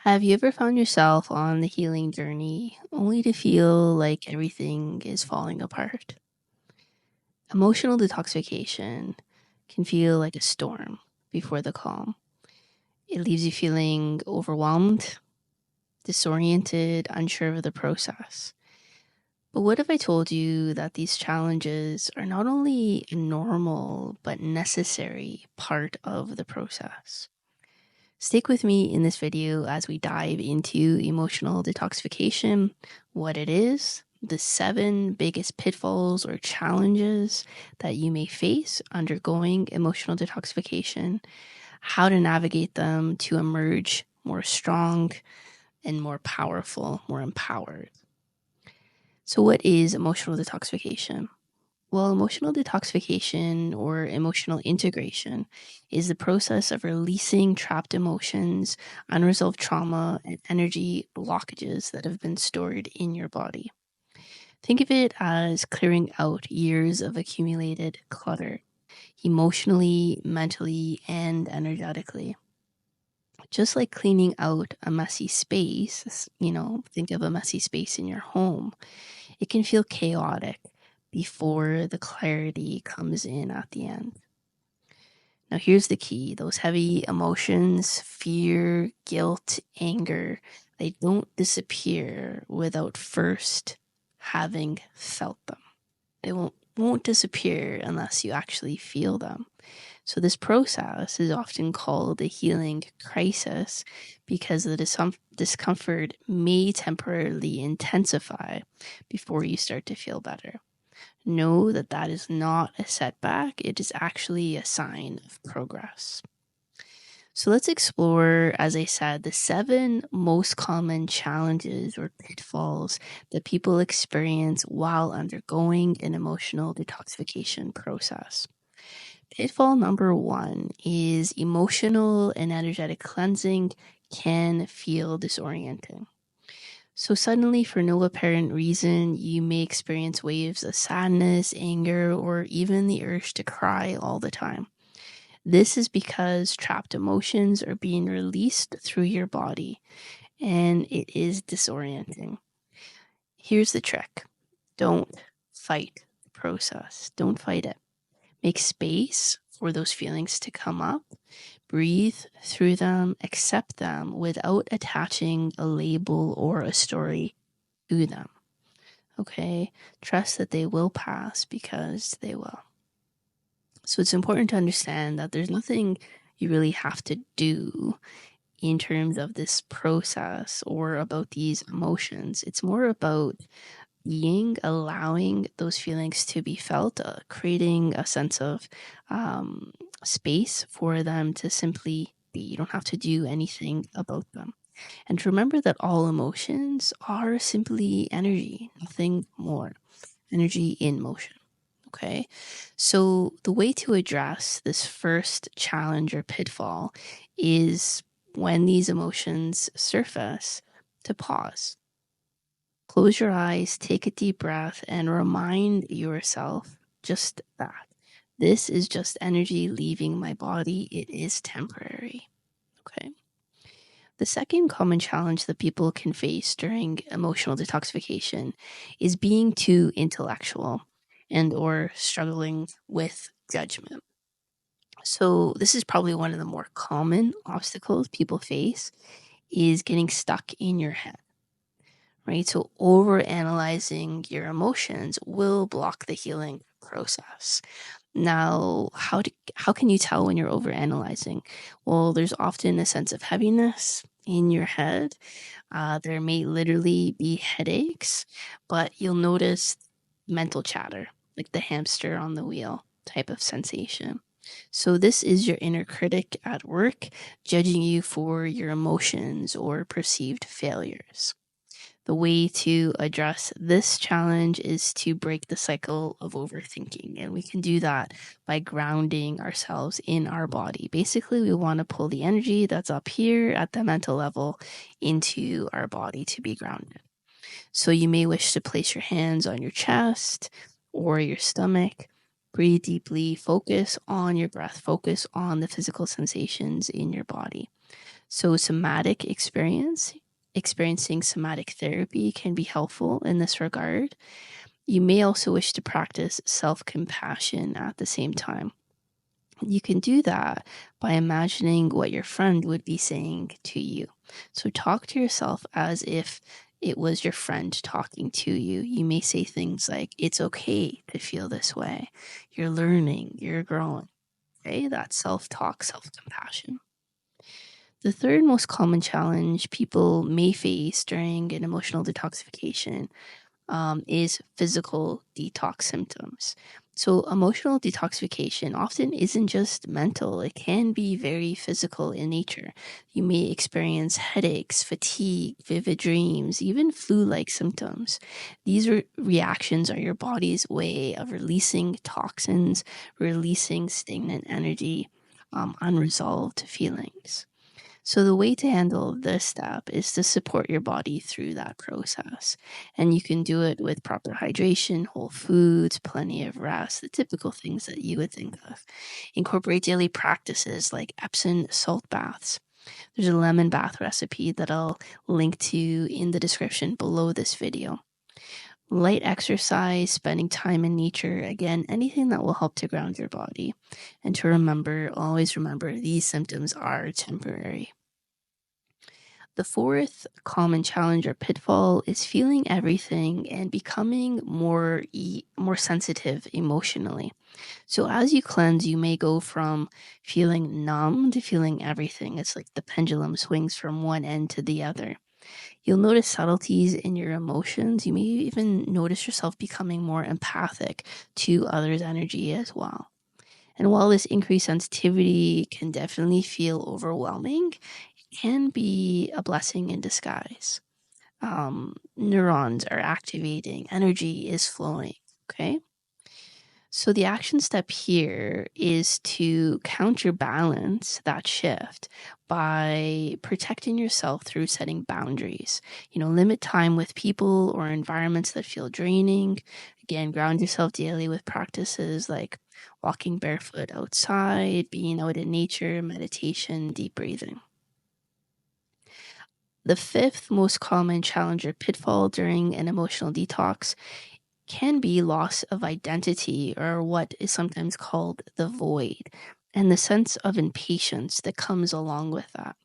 Have you ever found yourself on the healing journey only to feel like everything is falling apart? Emotional detoxification can feel like a storm before the calm. It leaves you feeling overwhelmed, disoriented, unsure of the process. But what if I told you that these challenges are not only a normal but necessary part of the process? Stick with me in this video as we dive into emotional detoxification, what it is, the 7 biggest pitfalls or challenges that you may face undergoing emotional detoxification, how to navigate them to emerge more strong and more powerful, more empowered. So, what is emotional detoxification? Well, emotional detoxification or emotional integration is the process of releasing trapped emotions, unresolved trauma, and energy blockages that have been stored in your body. Think of it as clearing out years of accumulated clutter, emotionally, mentally, and energetically. Just like cleaning out a messy space, think of a messy space in your home. It can feel chaotic before the clarity comes in at the end. Now, here's the key: those heavy emotions, fear, guilt, anger, they don't disappear without first having felt them. They won't disappear unless you actually feel them. So, this process is often called a healing crisis because the discomfort may temporarily intensify before you start to feel better. Know that that is not a setback, it is actually a sign of progress. So let's explore, as I said, the 7 most common challenges or pitfalls that people experience while undergoing an emotional detoxification process. Pitfall number 1 is emotional and energetic cleansing can feel disorienting. So suddenly, for no apparent reason, you may experience waves of sadness, anger, or even the urge to cry all the time. This is because trapped emotions are being released through your body, and it is disorienting. Here's the trick: don't fight the process, don't fight it. Make space for those feelings to come up. Breathe through them, accept them without attaching a label or a story to them. Okay? Trust that they will pass because they will. So it's important to understand that there's nothing you really have to do in terms of this process or about these emotions. It's more about allowing those feelings to be felt, creating a sense of space for them to simply be. You don't have to do anything about them. And remember that all emotions are simply energy, nothing more. Energy in motion. Okay. So the way to address this first challenge or pitfall is when these emotions surface to pause. Close your eyes, take a deep breath, and remind yourself just that. This is just energy leaving my body. It is temporary. Okay. The second common challenge that people can face during emotional detoxification is being too intellectual and or struggling with judgment. So this is probably one of the more common obstacles people face is getting stuck in your head, right? So over analyzing your emotions will block the healing process. Now, how can you tell when you're over analyzing? Well, there's often a sense of heaviness in your head. There may literally be headaches, but you'll notice mental chatter, like the hamster on the wheel type of sensation. So this is your inner critic at work, judging you for your emotions or perceived failures. The way to address this challenge is to break the cycle of overthinking. And we can do that by grounding ourselves in our body. Basically, we want to pull the energy that's up here at the mental level into our body to be grounded. So you may wish to place your hands on your chest or your stomach. Breathe deeply, focus on your breath, focus on the physical sensations in your body. So experiencing somatic therapy can be helpful in this regard. You may also wish to practice self-compassion at the same time. You can do that by imagining what your friend would be saying to you. So talk to yourself as if it was your friend talking to you. You may say things like, "It's okay to feel this way. You're learning, you're growing." Okay, that's self-talk, self-compassion. The third most common challenge people may face during an emotional detoxification is physical detox symptoms. So, emotional detoxification often isn't just mental, it can be very physical in nature. You may experience headaches, fatigue, vivid dreams, even flu like symptoms. These reactions are your body's way of releasing toxins, releasing stagnant energy, unresolved feelings. So, the way to handle this step is to support your body through that process. And you can do it with proper hydration, whole foods, plenty of rest, the typical things that you would think of. Incorporate daily practices like Epsom salt baths. There's a lemon bath recipe that I'll link to in the description below this video. Light exercise, spending time in nature, again, anything that will help to ground your body. And to remember, always remember, these symptoms are temporary. The fourth common challenge or pitfall is feeling everything and becoming more sensitive emotionally. So as you cleanse, you may go from feeling numb to feeling everything. It's like the pendulum swings from one end to the other. You'll notice subtleties in your emotions. You may even notice yourself becoming more empathic to others' energy as well. And while this increased sensitivity can definitely feel overwhelming, can be a blessing in disguise. Neurons are activating, energy is flowing. Okay. So the action step here is to counterbalance that shift by protecting yourself through setting boundaries. Limit time with people or environments that feel draining. Again, ground yourself daily with practices like walking barefoot outside, being out in nature, meditation, deep breathing. The fifth most common challenge or pitfall during an emotional detox can be loss of identity, or what is sometimes called the void, and the sense of impatience that comes along with that.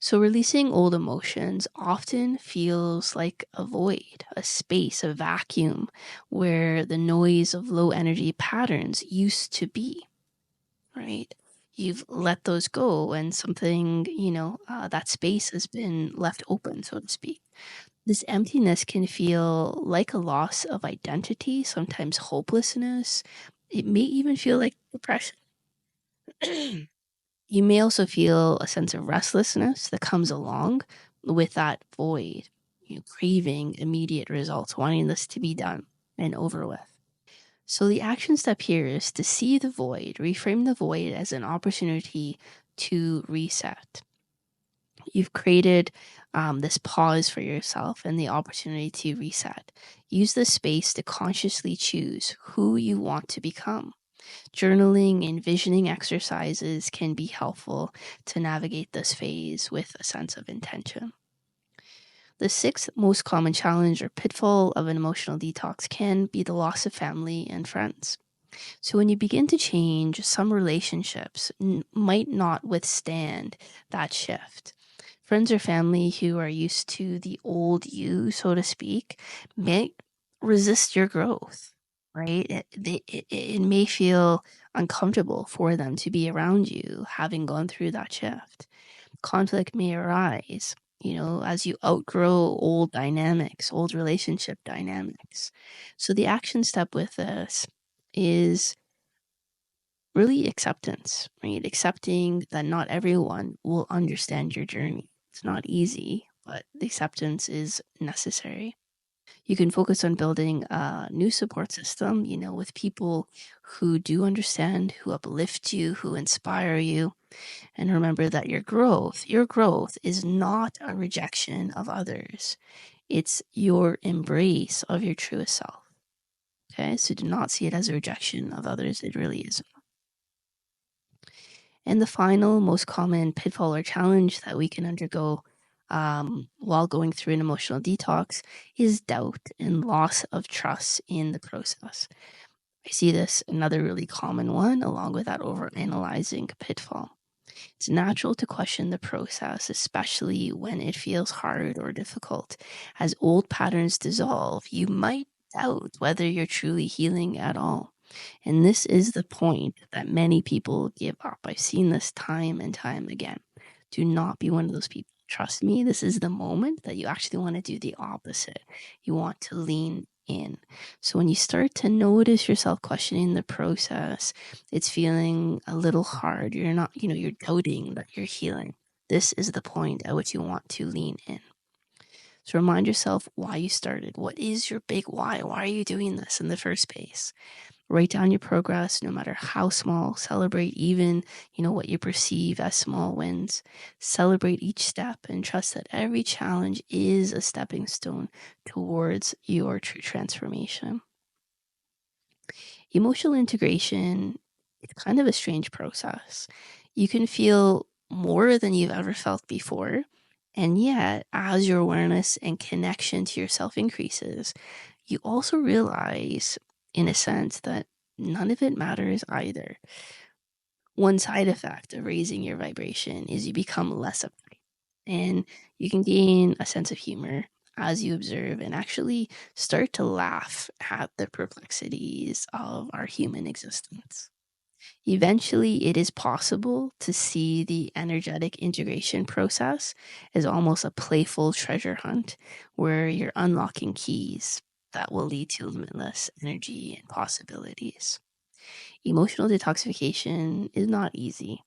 So, releasing old emotions often feels like a void, a space, a vacuum where the noise of low energy patterns used to be, right? You've let those go, and something, that space has been left open, so to speak. This emptiness can feel like a loss of identity, sometimes hopelessness. It may even feel like depression. You may also feel a sense of restlessness that comes along with that void, craving immediate results, wanting this to be done and over with. So the action step here is to see the void, reframe the void as an opportunity to reset. You've created this pause for yourself and the opportunity to reset. Use this space to consciously choose who you want to become. Journaling and visioning exercises can be helpful to navigate this phase with a sense of intention. The sixth most common challenge or pitfall of an emotional detox can be the loss of family and friends. So, when you begin to change, some relationships might not withstand that shift. Friends or family who are used to the old you, so to speak, may resist your growth, right? It may feel uncomfortable for them to be around you, having gone through that shift. Conflict may arise, as you outgrow old dynamics, old relationship dynamics. So, the action step with this is really acceptance, right? Accepting that not everyone will understand your journey. It's not easy, but the acceptance is necessary. You can focus on building a new support system, with people who do understand, who uplift you, who inspire you. And remember that your growth is not a rejection of others. It's your embrace of your truest self. Okay, so do not see it as a rejection of others. It really isn't. And the final, most common pitfall or challenge that we can undergo while going through an emotional detox is doubt and loss of trust in the process. I see this another really common one, along with that overanalyzing pitfall. It's natural to question the process, especially when it feels hard or difficult. As old patterns dissolve, you might doubt whether you're truly healing at all. And this is the point that many people give up. I've seen this time and time again. Do not be one of those people. Trust me, this is the moment that you actually want to do the opposite. You want to lean in. So when you start to notice yourself questioning the process, it's feeling a little hard. You're not, you're doubting that you're healing. This is the point at which you want to lean in. So remind yourself why you started. What is your big why? Why are you doing this in the first place? Write down your progress, no matter how small. Celebrate even, what you perceive as small wins. Celebrate each step and trust that every challenge is a stepping stone towards your true transformation. Emotional integration is kind of a strange process. You can feel more than you've ever felt before. And yet, as your awareness and connection to yourself increases, you also realize, in a sense, that none of it matters either. One side effect of raising your vibration is you become less uptight, and you can gain a sense of humor as you observe and actually start to laugh at the perplexities of our human existence. Eventually, it is possible to see the energetic integration process as almost a playful treasure hunt where you're unlocking keys that will lead to limitless energy and possibilities. Emotional detoxification is not easy,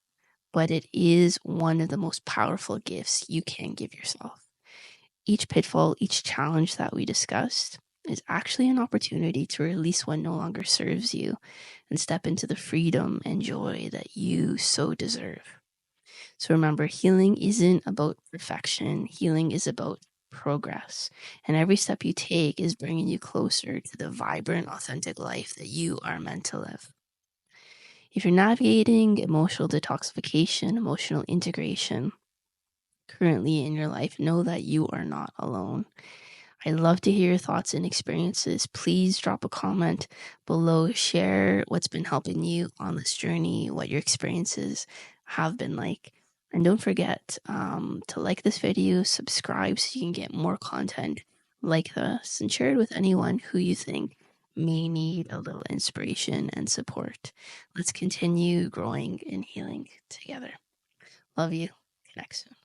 but it is one of the most powerful gifts you can give yourself. Each pitfall, each challenge that we discussed is actually an opportunity to release what no longer serves you and step into the freedom and joy that you so deserve. So remember, healing isn't about perfection. Healing is about progress. And every step you take is bringing you closer to the vibrant, authentic life that you are meant to live. If you're navigating emotional detoxification, emotional integration currently in your life, know that you are not alone. I'd love to hear your thoughts and experiences. Please drop a comment below. Share what's been helping you on this journey, what your experiences have been like. And don't forget to like this video, subscribe so you can get more content like this, and share it with anyone who you think may need a little inspiration and support. Let's continue growing and healing together. Love you. Connect soon.